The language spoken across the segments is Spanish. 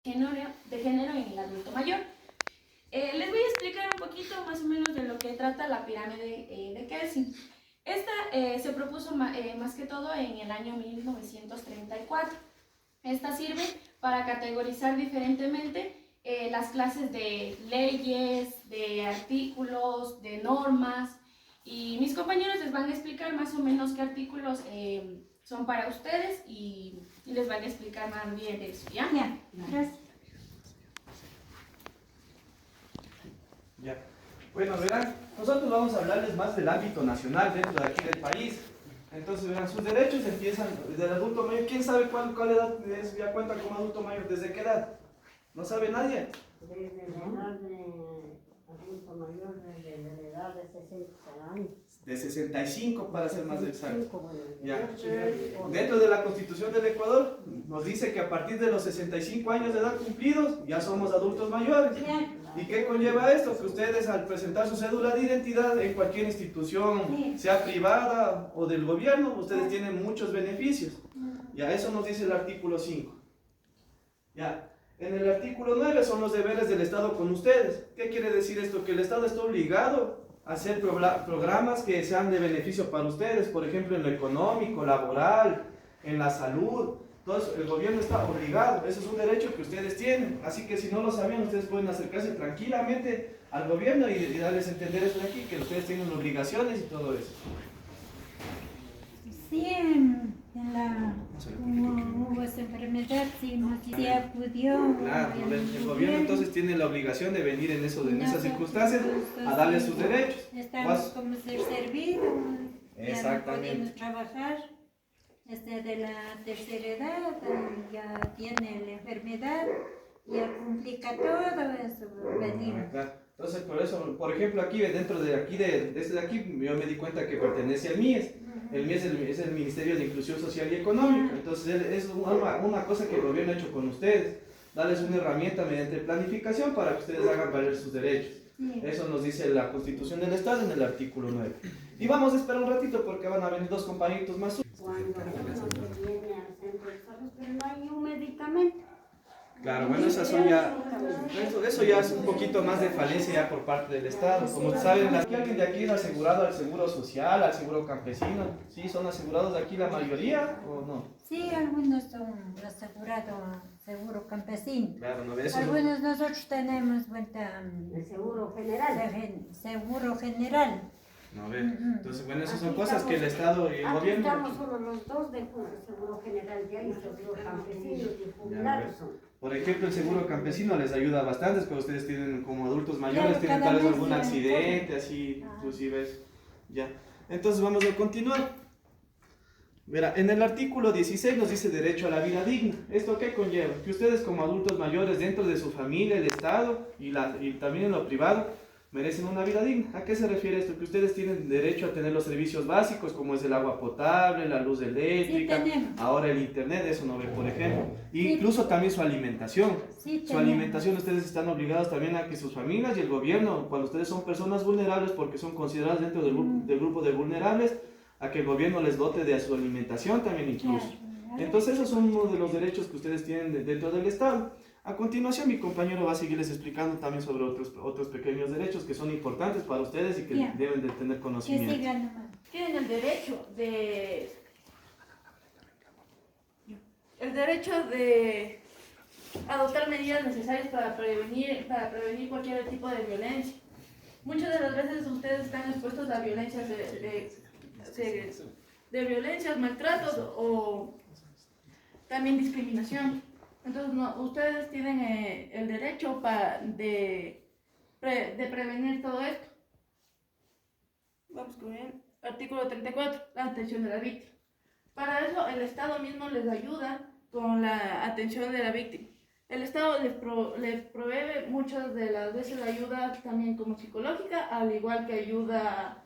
de género en el adulto mayor. Les voy a explicar un poquito más o menos de lo que trata la pirámide de Kelsen. Esta se propuso más que todo en el año 1934. Esta sirve para categorizar diferentemente las clases de leyes, de artículos, de normas, y mis compañeros les van a explicar más o menos qué artículos son para ustedes y les van a explicar más bien de eso, ¿ya? Ya, gracias. Ya. Bueno, verán, nosotros vamos a hablarles más del ámbito nacional dentro de aquí del país. Entonces, verán, sus derechos empiezan desde el adulto mayor. ¿Quién sabe cuál edad es, ya cuenta como adulto mayor? ¿Desde qué edad? ¿No sabe nadie? Desde la edad de adulto mayor, desde la edad de 60 años. De 65 para ser más exacto. Bueno, Ya. Dentro de la Constitución del Ecuador nos dice que a partir de los 65 años de edad cumplidos ya somos adultos mayores. ¿Y qué conlleva esto? Que ustedes al presentar su cédula de identidad en cualquier institución, sea privada o del gobierno, ustedes tienen muchos beneficios. Ya, eso nos dice el artículo 5. Ya. En el artículo 9 son los deberes del Estado con ustedes. ¿Qué quiere decir esto? Que el Estado está obligado a hacer programas que sean de beneficio para ustedes, por ejemplo en lo económico, laboral, en la salud. Entonces el gobierno está obligado, eso es un derecho que ustedes tienen. Así que si no lo sabían, ustedes pueden acercarse tranquilamente al gobierno y darles a entender eso de aquí, que ustedes tienen obligaciones y todo eso. Sí, en la como hubo esa enfermedad, sí, sí acudió. Claro, el gobierno entonces tiene la obligación de venir en esas circunstancias a darle sus derechos. Estamos como ser servidos, ya no Exactamente. podemos trabajar. De la tercera edad, ya tiene la enfermedad, ya complica todo eso, venir. Claro. Entonces, por eso, por ejemplo, aquí, dentro de aquí, desde aquí, yo me di cuenta que pertenece al MIES. El MIES es el Ministerio de Inclusión Social y Económica. Entonces, es una cosa que el gobierno ha hecho con ustedes. Darles una herramienta mediante planificación para que ustedes hagan valer sus derechos. Eso nos dice la Constitución del Estado en el artículo 9. Y vamos a esperar un ratito porque van a venir dos compañeritos más. Cuando uno se viene al centro de salud, pero no hay un medicamento. Claro, bueno, eso ya es un poquito más de falencia ya por parte del Estado. Como saben, ¿alguien de aquí es asegurado al seguro social, al seguro campesino? ¿Sí? ¿Son asegurados de aquí la mayoría o no? Sí, algunos son asegurados seguro campesino. Claro, no eso. Algunos nosotros tenemos El seguro general. seguro general. No, ve. Entonces, bueno, esas son cosas que el Estado y el Aquí gobierno... estamos solo los dos de seguro general, ya hay seguro campesino y jubilados son. Por ejemplo, el seguro campesino les ayuda bastante, pero ustedes tienen como adultos mayores, Claro, tienen cada tal vez mes algún tienen accidente, así, inclusive es, ya. Entonces vamos a continuar. Verá, en el artículo 16 nos dice derecho a la vida digna. ¿Esto qué conlleva? Que ustedes como adultos mayores dentro de su familia, el Estado y también en lo privado, merecen una vida digna. ¿A qué se refiere esto? Que ustedes tienen derecho a tener los servicios básicos como es el agua potable, la luz eléctrica, ahora el internet, eso no ve, por ejemplo. E incluso también su alimentación. Su alimentación, ustedes están obligados también a que sus familias y el gobierno, cuando ustedes son personas vulnerables porque son consideradas dentro del grupo de vulnerables, a que el gobierno les dote de su alimentación también incluso. Entonces esos son uno de los derechos que ustedes tienen dentro del Estado. A continuación mi compañero va a seguirles explicando también sobre otros pequeños derechos que son importantes para ustedes y que deben de tener conocimiento. Tienen el derecho de adoptar medidas necesarias para prevenir cualquier tipo de violencia. Muchas de las veces ustedes están expuestos a violencias de violencias, maltratos o también discriminación. Entonces, ustedes tienen el derecho de prevenir todo esto. Vamos con el artículo 34, la atención de la víctima. Para eso, el Estado mismo les ayuda con la atención de la víctima. El Estado les provee muchas de las veces la ayuda también como psicológica, al igual que ayuda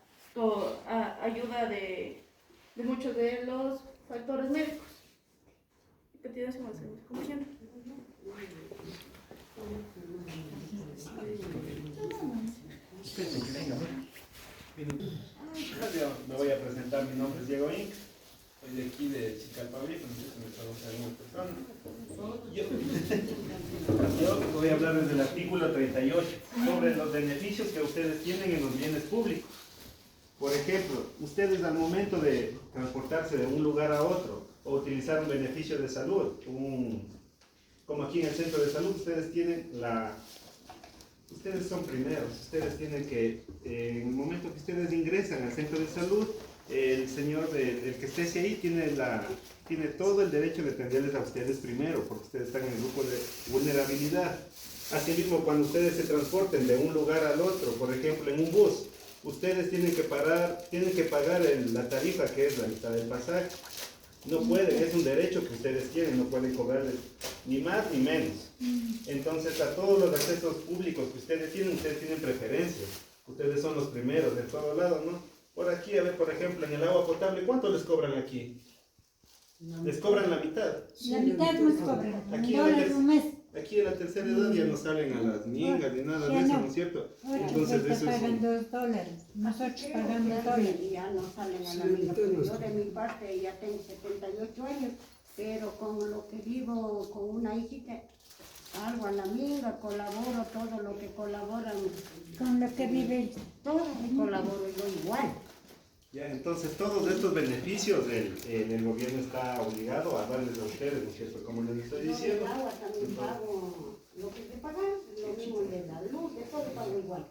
de muchos de los factores médicos. ¿Qué tienes que hacer? ¿Cómo siempre? Me voy a presentar, mi nombre es Diego Inc. Soy de aquí de Chicalpabrí, no sé si me conoce alguna persona. voy a hablar desde el artículo 38, sobre los beneficios que ustedes tienen en los bienes públicos. Por ejemplo, ustedes al momento de transportarse de un lugar a otro o utilizar un beneficio de salud, como aquí en el centro de salud, ustedes son primeros, ustedes tienen que, en el momento que ustedes ingresan al centro de salud, el señor, el que esté ahí, tiene todo el derecho de atenderles a ustedes primero, porque ustedes están en el grupo de vulnerabilidad. Asimismo, cuando ustedes se transporten de un lugar al otro, por ejemplo, en un bus, ustedes tienen que pagar la tarifa, que es la mitad del pasaje. No pueden, es un derecho que ustedes tienen, no pueden cobrarles ni más ni menos. Entonces, a todos los accesos públicos que ustedes tienen preferencia. Ustedes son los primeros de todo lado, ¿no? Por aquí, a ver, por ejemplo, en el agua potable, ¿cuánto les cobran aquí? Les cobran la mitad. La mitad nos cobran, Aquí $1 un mes. Aquí en la tercera edad ya no salen a las mingas ni nada de Ya eso, no. ¿no es cierto? Ahora Entonces, eso es pagan $2, nosotros pagamos $2. Ya no salen a la minga, porque yo de mi parte ya tengo 78 años, pero con lo que vivo con una hijita, salgo a la minga, colaboro todo lo que colaboran, Con lo que vive todo colaboro yo igual. ya, entonces todos estos beneficios el gobierno está obligado a darles a ustedes, ¿no es cierto? Como les estoy Yo diciendo. del agua también pago lo que se paga, lo mismo de la luz, de todo pago igual.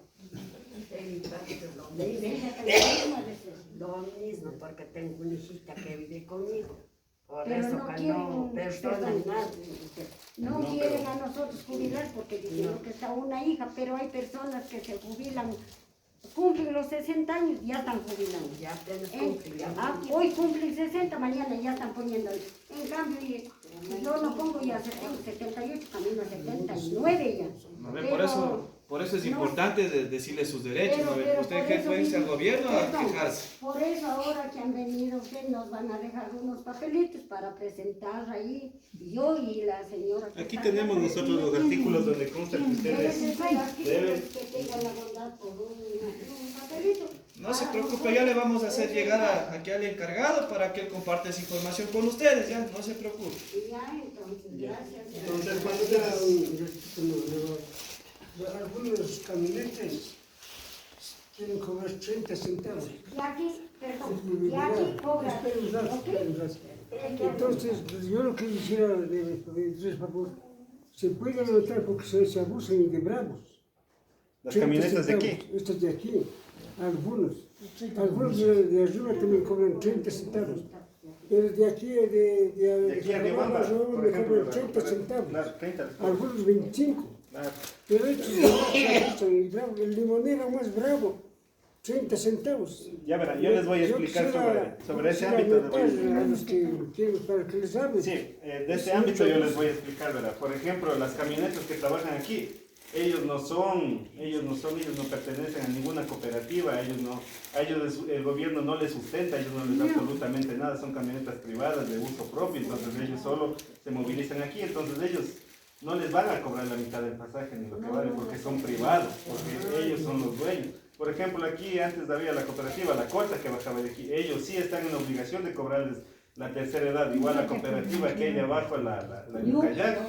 De ella también a veces. Lo mismo, porque tengo una hijita que vive conmigo. Por Pero eso no que quieren, no personas perdón, más. no No, quieren pero- a nosotros jubilar porque dicen que está una hija, pero hay personas que se jubilan, cumplen los 60 años y ya están jubilando. Ya apenas cumplí, ya Hoy cumplen 60, mañana ya están poniendo. En cambio, yo no pongo ya 78, camino a 79 ya. A ver, Pero- por eso es no. importante decirle sus derechos, ¿no? Pero Usted por que eso influencia al mismo, gobierno a perdón, quejarse. Por eso ahora que han venido, que nos van a dejar unos papelitos para presentar ahí, yo y la señora. que Aquí está tenemos acá, nosotros los artículos donde consta que ustedes deben. que tengan la bondad por un papelito. No se Ah, preocupe, ya le vamos a hacer llegar aquí al encargado para que él comparte esa información con ustedes, ya, no se preocupe. Y ya, entonces, gracias. Entonces, cuando ustedes... Algunos camionetes quieren cobrar 30 centavos. Y aquí, perdón, y aquí cobra. Espera un rato, ¿ok? espera un rato. Entonces, yo lo que quisiera de favor, se puede anotar porque se abusan de bravos. Las 30 camionetas de centavos, aquí. Estos de aquí, algunos. Algunos de arriba también cobran 30 centavos. Pero de aquí, De aquí a Riobamba, Riobamba, por me ejemplo, cobran 30 centavos. Claro, 30 les cobran. Algunos 25. Claro. Pero estos de abajo se abusan y bravo. El limonero más bravo, 30 centavos. Ya verán, yo les voy a explicar sobre ese ámbito. les voy a explicar. A los que quieren, para que les hablen. Sí, de ese ámbito yo les voy a explicar, ¿verdad? Por ejemplo, las camionetas que trabajan aquí, ellos no pertenecen a ninguna cooperativa, a ellos el gobierno no les sustenta, a ellos no les da absolutamente nada, son camionetas privadas de uso propio, entonces ellos solo se movilizan aquí, entonces ellos no les van a cobrar la mitad del pasaje ni lo que vale porque son privados, porque ellos son los dueños. Por ejemplo, aquí antes había la cooperativa La Corta que bajaba de aquí, ellos sí están en la obligación de cobrarles la tercera edad, igual la cooperativa que hay de abajo, la Yucayac,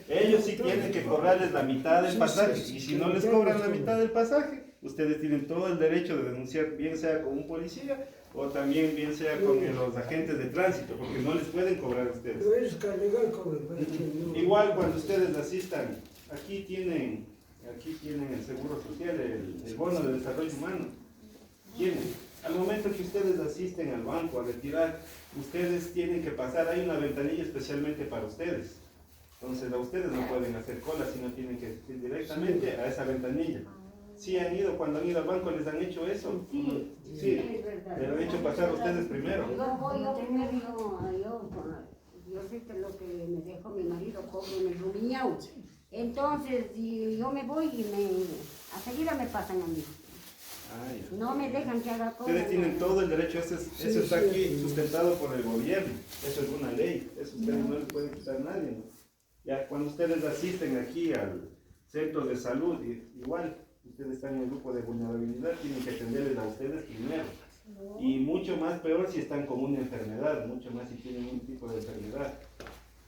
ellos sí tienen que cobrarles la mitad del pasaje, y si no les cobran la mitad del pasaje, ustedes tienen todo el derecho de denunciar, bien sea con un policía, o también bien sea con los agentes de tránsito, porque no les pueden cobrar a ustedes. Pero ellos cargan cobran. para que no- Igual cuando ustedes asistan, aquí tienen el seguro social, el bono de desarrollo humano, tienen. Al momento que ustedes asisten al banco a retirar, ustedes tienen que pasar, hay una ventanilla especialmente para ustedes. Entonces a ustedes no pueden hacer cola, sino tienen que ir directamente a esa ventanilla. Sí han ido, cuando han ido al banco les han hecho eso. Sí, Sí, es verdad. le han hecho pasar a ustedes primero. Yo primero, yo sé que lo que me dejó mi marido cobro en el rumiñao. Entonces, si yo me voy y a seguida me pasan a mí. Ay, No me dejan que haga cosas. ustedes tienen todo el derecho, eso está aquí sustentado por el gobierno, eso es una ley, eso ustedes no les pueden quitar a nadie, ¿no? Ya cuando ustedes asisten aquí al centro de salud, igual, ustedes están en el grupo de vulnerabilidad, tienen que atenderles a ustedes primero. Y mucho más peor si están con una enfermedad, mucho más si tienen un tipo de enfermedad.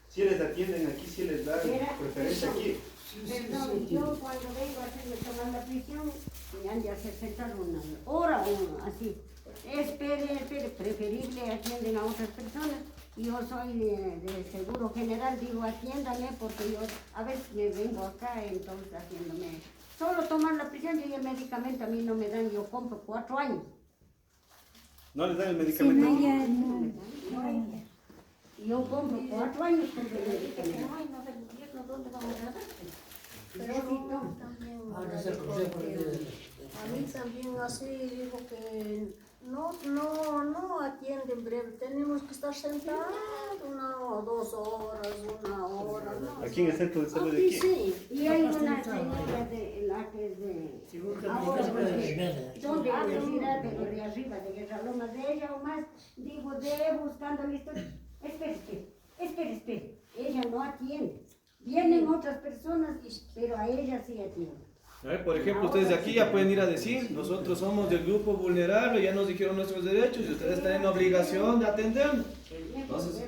Si les atienden aquí, si les dan preferencia aquí. Perdón, yo cuando vengo a hacerme tomar la prisión, me han de hacer sentar una hora o así. Espere, preferible atienden a otras personas. Yo soy de Seguro General, digo atiéndame porque yo a veces me vengo acá entonces haciéndome. Solo tomar la prisión y el medicamento a mí no me dan, yo compro 4 años. ¿No les dan el Sí, medicamento? no, ya, no. Yo compro 4 años con el medicamento. Ay, no del gobierno, ¿dónde vamos a dar? Pero sí, no. También, Ahora se aconseja a mí también así digo que no atienden breve, tenemos que estar sentados 1 o 2 horas, 1 hora, ¿no? Aquí en el centro de salud de Aquí aquí. sí. Y hay una señora de la que es de ahora, ¿dónde decirá? Pero de arriba, de Guerra Loma, de ella o más, digo, buscando la historia. Espere. Ella no atiende. Vienen otras personas, pero a ella sí atiende. A ver, por ejemplo, ustedes de aquí ya pueden ir a decir, nosotros somos del grupo vulnerable, ya nos dijeron nuestros derechos y ustedes están en obligación de atendernos. Entonces,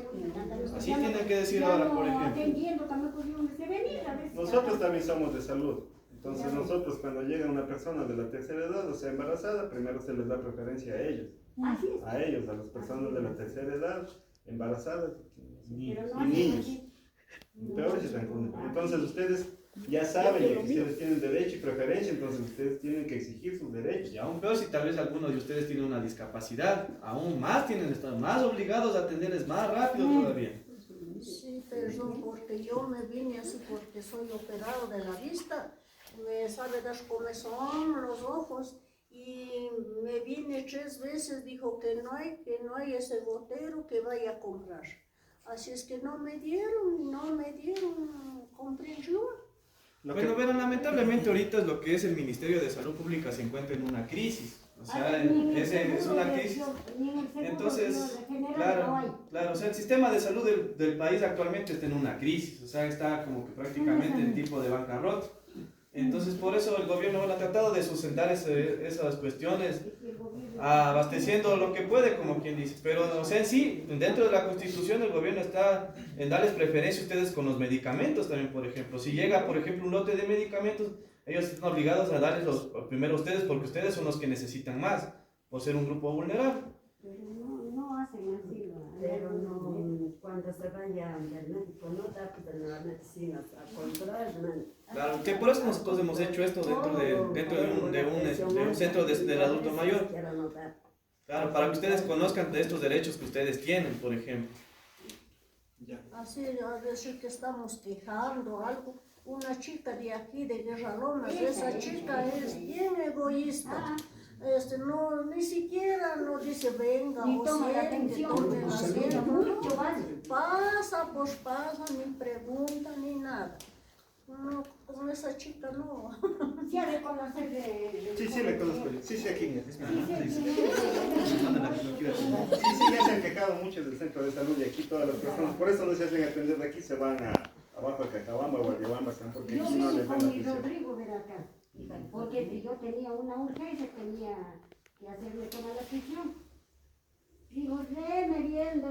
así tienen que decir ahora, por ejemplo. Atendiendo, también pudieron venir a veces. Nosotros también somos de salud. Entonces nosotros cuando llega una persona de la tercera edad, o sea, embarazada, primero se les da preferencia a ellos. Así es. A ellos, a las personas de la tercera edad, embarazadas y Pero no niños. así. Peor si están con... Entonces ustedes ya saben que ustedes tienen derecho y preferencia, entonces ustedes tienen que exigir sus derechos. Y aún peor si tal vez algunos de ustedes tienen una discapacidad, aún más tienen que estar más obligados a atenderles más rápido todavía. Sí, perdón, porque yo me vine así porque soy operado de la vista, me sale dar comezón los ojos y me vine 3 veces, dijo que no hay ese gotero que vaya a comprar. Así es que no me dieron, compré yo. Bueno, pero lamentablemente ahorita es lo que es el Ministerio de Salud Pública se encuentra en una crisis. O sea, es una crisis. Entonces, claro, o sea, el sistema de salud del país actualmente está en una crisis, o sea, está como que prácticamente en tipo de bancarrota. Entonces, por eso el gobierno ha tratado de sustentar esas cuestiones, abasteciendo lo que puede, como quien dice. Pero, o sea, en sí, dentro de la Constitución el gobierno está en darles preferencia a ustedes con los medicamentos también, por ejemplo. Si llega, por ejemplo, un lote de medicamentos, ellos están obligados a darles los primero a ustedes porque ustedes son los que necesitan más, por ser un grupo vulnerable. Pero no hacen así. Pero no, cuando se vaya al médico, no da las medicinas a comprar. Claro, que por eso nosotros hemos hecho esto dentro de un centro del adulto mayor. Claro, para que ustedes conozcan de estos derechos que ustedes tienen, por ejemplo. Así a decir que estamos quejando algo. Una chica de aquí, de Guerra Lomas, esa chica es bien egoísta. No, ni siquiera nos dice venga Ni o toma la siente, atención. tome asiento, Mucho no. vale. Pasa, pues pasa, ni pregunta, ni nada. No, con esa chica no. Sí, ha de conocer de Sí, le conozco. Sí, aquí. Sí. Sí, ya se han quejado mucho del centro de salud y aquí todas las personas, por eso no se hacen atender de aquí, se van abajo a Cajabamba o a Guayabamba, porque Yo aquí no vine les dan con mi atención. Rodrigo, ver acá, porque yo tenía una urgencia, tenía que hacerme tomar la prisión. Digo, me viendo,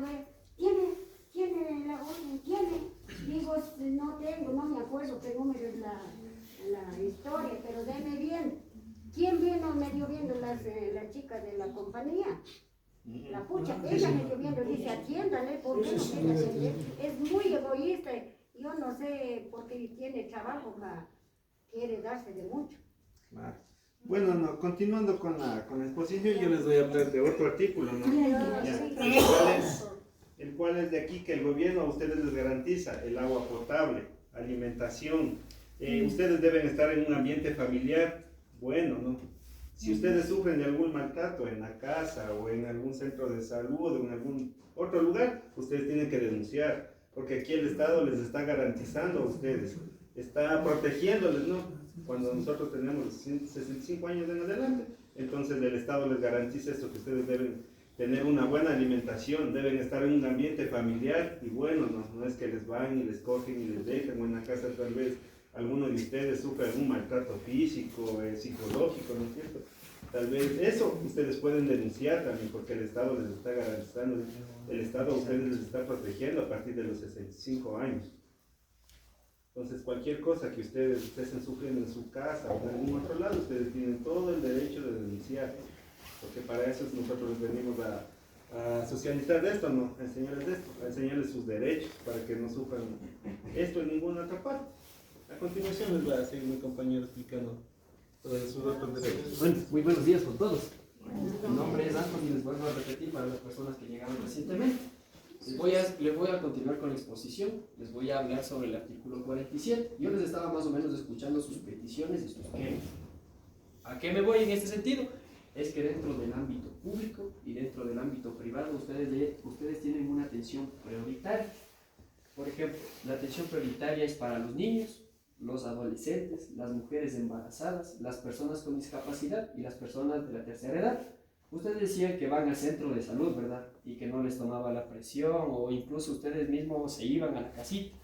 ¿tiene la orden? Digo, no tengo, no me acuerdo qué número es la historia, pero deme bien. ¿Quién vino medio viendo la chica de la compañía? La pucha, ella medio viendo, dice, atiéndale, ¿por qué no quiere atender? Es muy egoísta, yo no sé por qué tiene trabajo, quiere darse de mucho. Bueno, continuando con la exposición, yo les voy a hablar de otro artículo, ¿no? El cual es de aquí que el gobierno a ustedes les garantiza el agua potable, alimentación. Ustedes deben estar en un ambiente familiar bueno, ¿no? Si ustedes sufren de algún maltrato en la casa o en algún centro de salud o en algún otro lugar, ustedes tienen que denunciar, porque aquí el Estado les está garantizando a ustedes, está protegiéndoles, ¿no? Cuando nosotros tenemos 65 años en adelante, entonces el Estado les garantiza esto, que ustedes deben tener una buena alimentación, deben estar en un ambiente familiar y bueno, no es que les van y les cogen y les dejan, o en la casa tal vez alguno de ustedes sufre algún maltrato físico, psicológico, ¿no es cierto? Tal vez eso ustedes pueden denunciar también, porque el Estado les está garantizando, el Estado a ustedes les está protegiendo a partir de los 65 años. Entonces, cualquier cosa que ustedes estén sufriendo en su casa o en algún otro lado, ustedes tienen todo el derecho de denunciar, porque para eso nosotros venimos a socializar de esto, ¿no? A enseñarles de esto, a enseñarles sus derechos, para que no sufran esto en ninguna otra parte. A continuación les va a seguir mi compañero explicando todos sus otros derechos. Bueno, muy buenos días con todos. Mi nombre es Anton y les vuelvo a repetir para las personas que llegaron recientemente. Les voy a continuar con la exposición, les voy a hablar sobre el artículo 47. Yo les estaba más o menos escuchando sus peticiones y sus quejas. ¿A qué me voy en este sentido? Es que dentro del ámbito público y dentro del ámbito privado ustedes tienen una atención prioritaria. Por ejemplo, la atención prioritaria es para los niños, los adolescentes, las mujeres embarazadas, las personas con discapacidad y las personas de la tercera edad. Ustedes decían que van al centro de salud, ¿verdad? Y que no les tomaba la presión o incluso ustedes mismos se iban a la casita.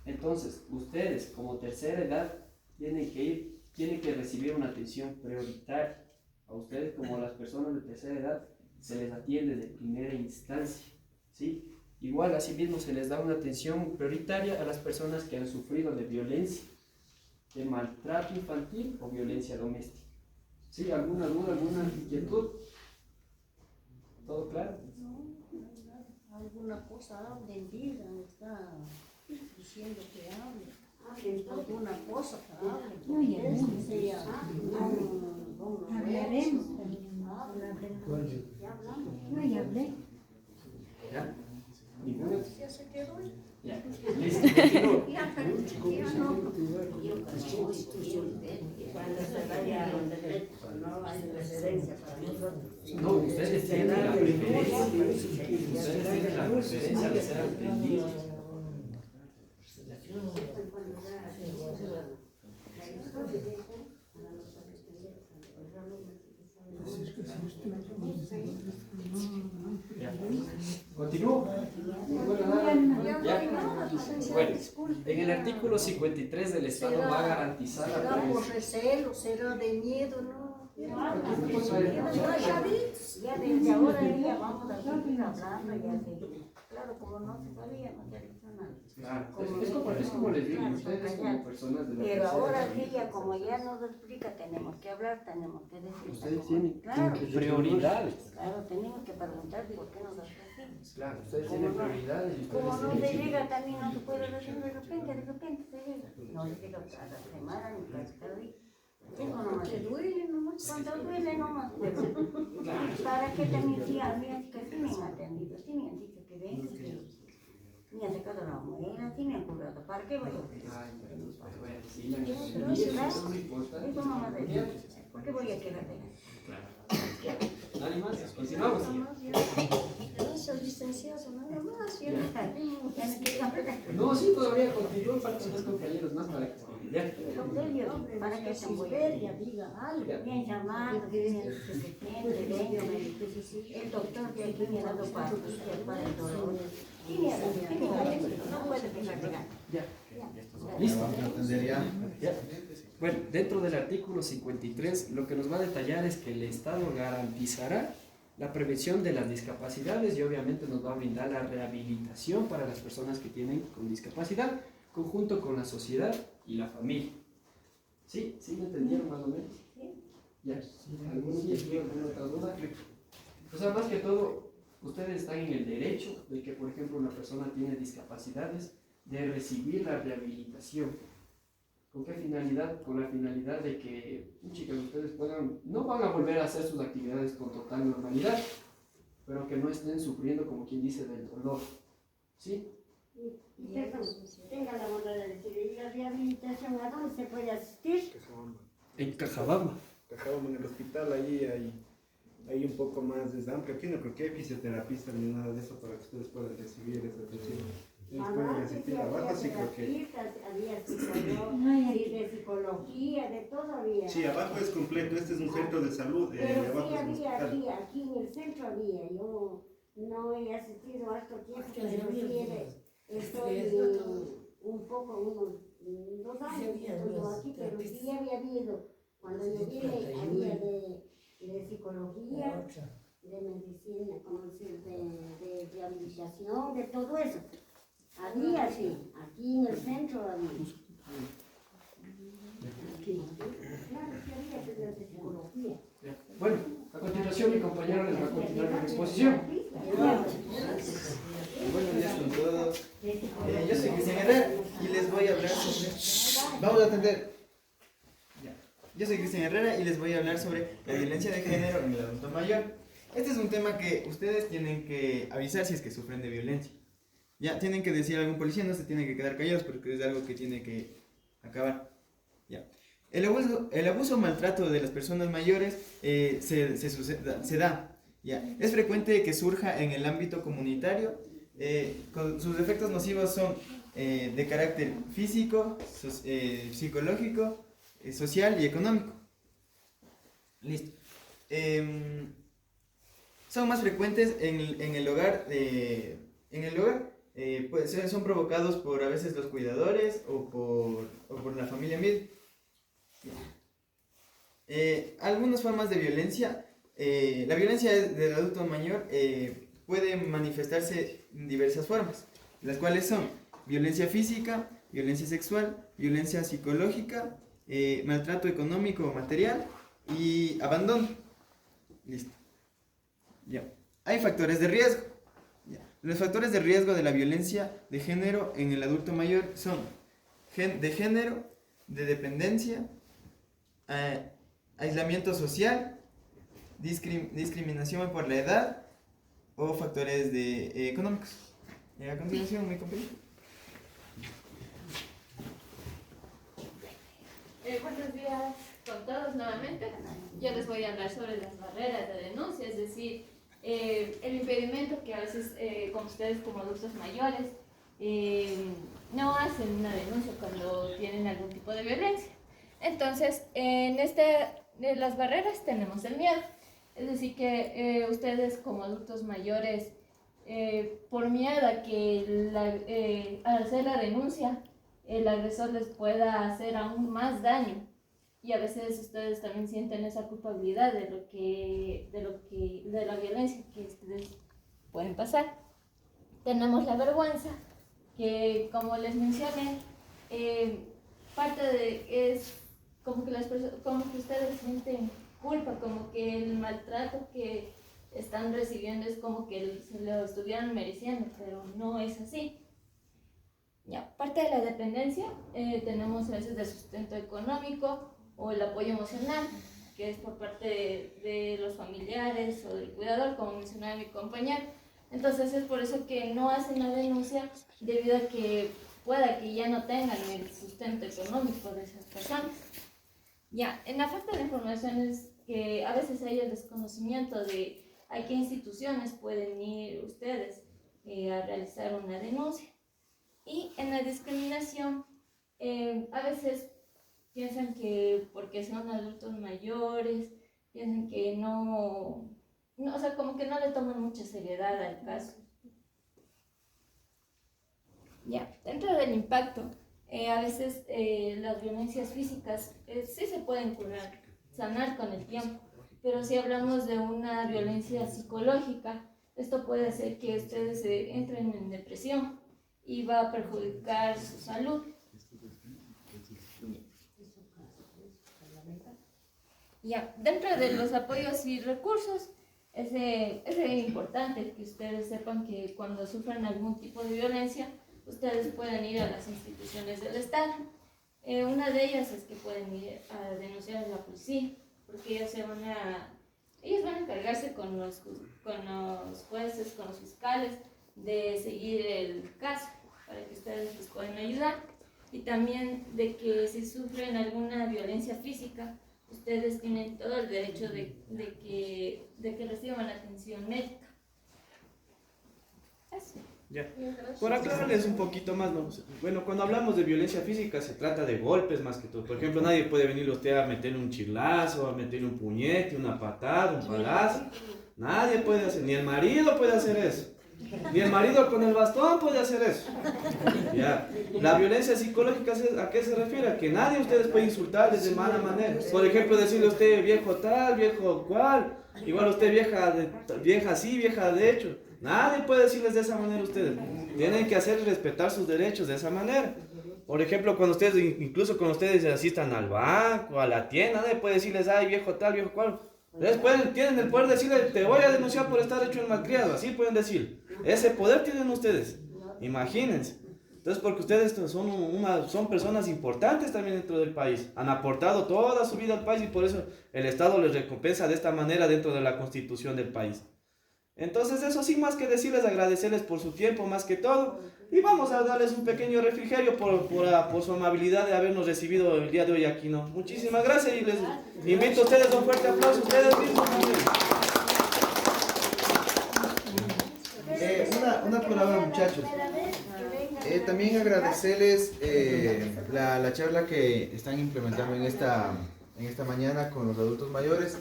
Entonces, ustedes como tercera edad tienen que recibir una atención prioritaria. A ustedes como las personas de tercera edad se les atiende de primera instancia, ¿sí? Igual, asimismo, se les da una atención prioritaria a las personas que han sufrido de violencia, de maltrato infantil o violencia doméstica. ¿Sí? ¿Alguna duda, alguna inquietud? ¿Todo claro? Alguna cosa hablen, digan, está diciendo que hablen. Alguna cosa que hablen. No, ya no. Que sea, no, Hablaremos. ya hablamos. No, ya hablé. ¿Ya? ¿Ninguna? Ya se quedó. Ya. Listo, continúo. Ya, pero ya no. Cuando se vaya a los derechos, no hay preferencia para nosotros. No, ustedes tienen la preferencia. Ustedes tienen la preferencia de ser atendidos. Ya. Continúo. Ya. Bueno, en el artículo 53 del Estado va a garantizar la ¿Será por prevención. recelo, será de miedo, no? Ya desde ahora ya vamos a seguir hablando, ya de, claro, como no se sabía, no se ha dicho nada. Claro, es como les digo, ustedes como personas de la Pero tercera ahora edad, sí, ya como ya nos explica, tenemos que hablar, tenemos que decir. ustedes tienen Claro, prioridades. claro, tenemos que preguntar por qué nos hace Claro, ustedes tienen prioridades y como ustedes no tienen se que- llega también, no se puede decir de repente se llega. No se llega a la semana ni cada día. Eso nomás. Que duele nomás. Cuando duele nomás. ¿Para qué también sí había que sí me han atendido? Sí me han dicho que ven, me han sacado la muela, sí me han curado. ¿Para qué voy a decir? Ay, bueno, voy a decirle, eso no importa. Eso no me decir. ¿Por qué voy a quedar de ¿Nadie más? Continuamos. Gracias, licenciado, nada más. Ya. No, sí, todavía continúan para los compañeros más para que ya. ¿Para qué se muere? Ya diga algo. Bien llamado, bien suficiente, venga, el doctor de aquí me ha dado pastillas para el dolor. Sí me ha dado, no puede dejar de ganar. Ya. ¿Listo? Ya. Bueno, dentro del artículo 53, lo que nos va a detallar es que el Estado garantizará la prevención de las discapacidades y obviamente nos va a brindar la rehabilitación para las personas que tienen con discapacidad, conjunto con la sociedad y la familia. ¿Sí? ¿Sí me entendieron más o menos? Ya. ¿Alguna otra duda? O sea, más que todo, ustedes están en el derecho de que, por ejemplo, una persona tiene discapacidades, de recibir la rehabilitación. ¿Con qué finalidad? Con la finalidad de que, chicas, ustedes no van a volver a hacer sus actividades con total normalidad, pero que no estén sufriendo, como quien dice, del dolor. ¿Sí? Tenga la bondad de decir, ¿y la rehabilitación a dónde se puede asistir? En Cajabamba. Cajabamba, en el hospital, ahí hay un poco más de amplio. Aquí no creo que hay fisioterapistas ni nada de eso para que ustedes puedan recibir esa atención. Ellos pueden asistir abajo, sí creo que... Había de psicología, de todo había. Sí, abajo es completo, este es un centro de salud, Pero abajo sí es un hospital. había, aquí en el centro había. Yo no he asistido harto tiempo, pero sí estoy un poco, unos 2 años estuve aquí, pero sí había habido. Cuando yo vine, había de psicología, de medicina, como decir, de rehabilitación, de todo eso. Había, sí, aquí en el centro había. continuación mi compañero les va a continuar con la exposición. Buenos días con todos. Yo soy Cristian Herrera y les voy a hablar sobre... Vamos a atender. Ya. Yo soy Cristian Herrera y les voy a hablar sobre la violencia de género en el adulto mayor. Este es un tema que ustedes tienen que avisar si es que sufren de violencia. Ya, tienen que decir a algún policía, no se tienen que quedar callados porque es algo que tiene que acabar. Ya. El abuso o maltrato de las personas mayores se da. Ya. Es frecuente que surja en el ámbito comunitario. Sus efectos nocivos son de carácter físico, psicológico, social y económico. Listo. Son más frecuentes en el hogar. Pues son provocados por a veces los cuidadores o por la familia misma. Algunas formas de violencia. La violencia del adulto mayor puede manifestarse en diversas formas, las cuales son violencia física, violencia sexual, violencia psicológica, maltrato económico o material y abandono. Listo. Ya. Hay factores de riesgo. Ya. Los factores de riesgo de la violencia de género en el adulto mayor son de género, de dependencia, aislamiento social, discriminación por la edad o factores económicos. Y a continuación, mi compañero. Buenos días con todos nuevamente. Yo les voy a hablar sobre las barreras de denuncia, es decir, el impedimento que a veces, como ustedes como adultos mayores, no hacen una denuncia cuando tienen algún tipo de violencia. Entonces, de las barreras tenemos el miedo. Es decir, que ustedes como adultos mayores, por miedo a que al hacer la denuncia, el agresor les pueda hacer aún más daño. Y a veces ustedes también sienten esa culpabilidad de la violencia que ustedes pueden pasar. Tenemos la vergüenza, que como les mencioné, es como que ustedes sienten culpa, como que el maltrato que están recibiendo es como que se lo estuvieran mereciendo, pero no es así. Ya, parte de la dependencia, tenemos a veces de sustento económico o el apoyo emocional, que es por parte de los familiares o del cuidador, como mencionaba mi compañero. Entonces es por eso que no hacen la denuncia, debido a que pueda que ya no tengan el sustento económico de esas personas. Ya, en la falta de información es que a veces hay el desconocimiento de a qué instituciones pueden ir ustedes a realizar una denuncia. Y en la discriminación, a veces piensan que porque son adultos mayores, piensan que no, o sea, como que no le toman mucha seriedad al caso. Ya, dentro del impacto, a veces las violencias físicas sí se pueden curar, sanar con el tiempo, pero si hablamos de una violencia psicológica, esto puede hacer que ustedes entren en depresión y va a perjudicar su salud. Ya, dentro de los apoyos y recursos, es importante que ustedes sepan que cuando sufran algún tipo de violencia, ustedes pueden ir a las instituciones del Estado. Una de ellas es que pueden ir a denunciar a la policía, porque ellos van a encargarse con los jueces, con los fiscales, de seguir el caso, para que ustedes les puedan ayudar. Y también de que si sufren alguna violencia física, ustedes tienen todo el derecho de que reciban atención médica. Eso. Ya. Por aclararles un poquito más, ¿no? Bueno, cuando hablamos de violencia física se trata de golpes más que todo. Por ejemplo, nadie puede venir usted a meterle un chirlazo, a meterle un puñete, una patada, un palazo. Nadie puede hacer, ni el marido puede hacer eso. Ni el marido con el bastón puede hacer eso. Ya. La violencia psicológica, ¿a qué se refiere? A que nadie ustedes puede insultarles de mala manera. Por ejemplo, decirle a usted viejo tal, viejo cual. Igual usted vieja así, vieja de hecho. Nadie puede decirles de esa manera a ustedes. Tienen que hacer respetar sus derechos de esa manera. Por ejemplo, cuando ustedes, incluso cuando ustedes asistan al banco, a la tienda, nadie puede decirles, ay, viejo tal, viejo cual. Ustedes tienen el poder de decirle, te voy a denunciar por estar hecho el malcriado, así pueden decir. Ese poder tienen ustedes, imagínense. Entonces, porque ustedes son personas importantes también dentro del país, han aportado toda su vida al país y por eso el Estado les recompensa de esta manera dentro de la Constitución del país. Entonces, eso sí, más que decirles, agradecerles por su tiempo, más que todo, y vamos a darles un pequeño refrigerio por su amabilidad de habernos recibido el día de hoy aquí, ¿no? Muchísimas gracias y les invito a ustedes a un fuerte aplauso, ustedes mismos también. Una palabra, muchachos. También agradecerles la charla que están implementando en esta mañana con los adultos mayores,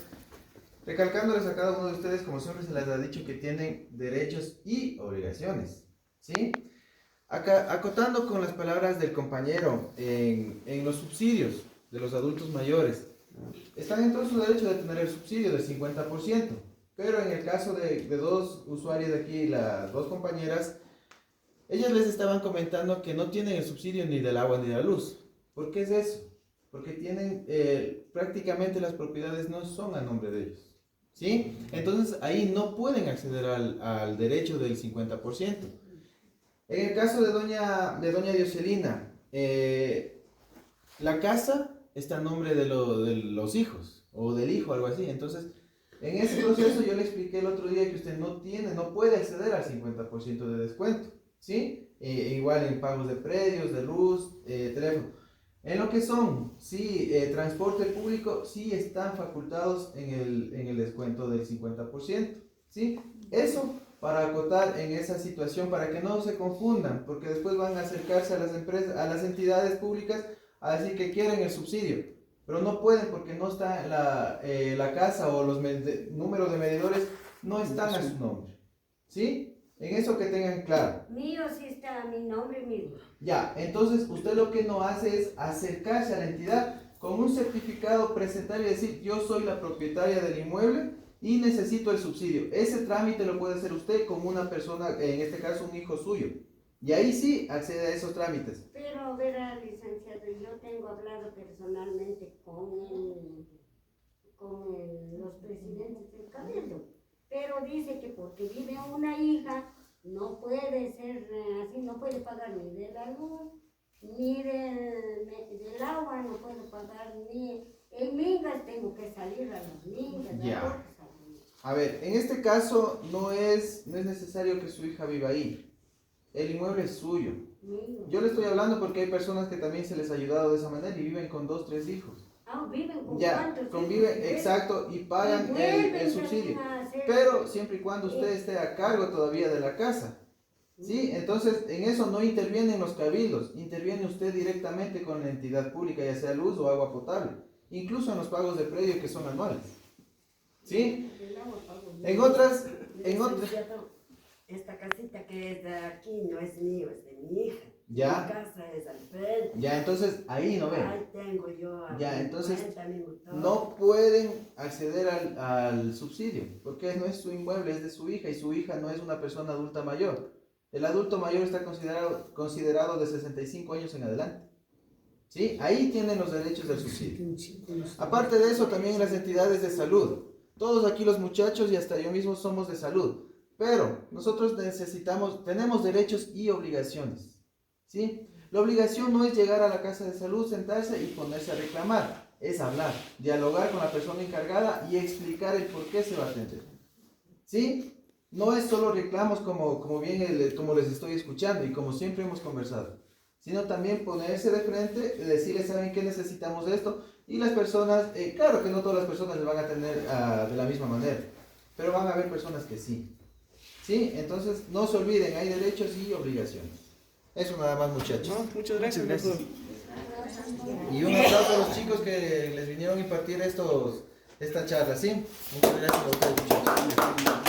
recalcándoles a cada uno de ustedes, como siempre se les ha dicho, que tienen derechos y obligaciones, ¿sí? Acá, acotando con las palabras del compañero en los subsidios de los adultos mayores, están en todo su derecho de tener el subsidio del 50%, pero en el caso de dos usuarios de aquí, las dos compañeras, ellas les estaban comentando que no tienen el subsidio ni del agua ni de la luz. ¿Por qué es eso? Porque tienen, prácticamente las propiedades no son a nombre de ellos, ¿sí? Entonces ahí no pueden acceder al derecho del 50%. En el caso de doña Dioselina, la casa está a nombre de los hijos, o del hijo, algo así. Entonces, en ese proceso yo le expliqué el otro día que usted no puede acceder al 50% de descuento, ¿sí? Igual en pagos de predios, de luz, teléfono. En lo que son, sí, transporte público, sí están facultados en el descuento del 50%, ¿sí? Eso para acotar en esa situación, para que no se confundan, porque después van a acercarse a las empresas, a las entidades públicas, a decir que quieren el subsidio, pero no pueden porque no está la casa o los números de medidores no están a su nombre, ¿sí? En eso que tengan claro. Mío sí está a mi nombre mismo. Ya, entonces usted lo que no hace es acercarse a la entidad con un certificado, presentar y decir, yo soy la propietaria del inmueble y necesito el subsidio. Ese trámite lo puede hacer usted con una persona, en este caso un hijo suyo. Y ahí sí accede a esos trámites. Pero verá, licenciado, yo tengo hablado personalmente con los presidentes del cabildo. Pero dice que porque vive una hija, no puede ser así, no puede pagar ni de la luz, ni del agua, no puede pagar ni en mingas, tengo que salir a las mingas. Ya. A ver, en este caso no es necesario que su hija viva ahí. El inmueble es suyo. Yo le estoy hablando porque hay personas que también se les ha ayudado de esa manera y viven con 2, 3 hijos. Ah, viven con ya, cuántos conviven, exacto, y pagan el subsidio. Pero siempre y cuando usted esté a cargo todavía de la casa. ¿Sí? Entonces, en eso no intervienen los cabildos, interviene usted directamente con la entidad pública, ya sea luz o agua potable. Incluso en los pagos de predio que son anuales. ¿Sí? En otras... Esta casita que es de aquí no es mío, es de mi hija. Ya. Mi casa es al frente. Ya, entonces ahí no ven. Ahí tengo yo. Ya, entonces no pueden acceder al subsidio, porque no es su inmueble, es de su hija, y su hija no es una persona adulta mayor. El adulto mayor está considerado de 65 años en adelante. ¿Sí? Ahí tienen los derechos del subsidio. Aparte de eso, también las entidades de salud. Todos aquí los muchachos y hasta yo mismo somos de salud. Pero nosotros tenemos derechos y obligaciones, ¿sí? La obligación no es llegar a la casa de salud, sentarse y ponerse a reclamar, es hablar, dialogar con la persona encargada y explicar el por qué se va a atender, ¿sí? No es solo reclamos como les estoy escuchando y como siempre hemos conversado, sino también ponerse de frente, decirles, ¿saben qué? Necesitamos esto, y las personas, claro que no todas las personas les van a atender de la misma manera, pero van a haber personas que sí. ¿Sí? Entonces, no se olviden, hay derechos y obligaciones. Eso nada más, muchachos. No, muchas gracias. Y un aplauso a los chicos que les vinieron a impartir esta charla, ¿sí? Muchas gracias a ustedes, muchachos.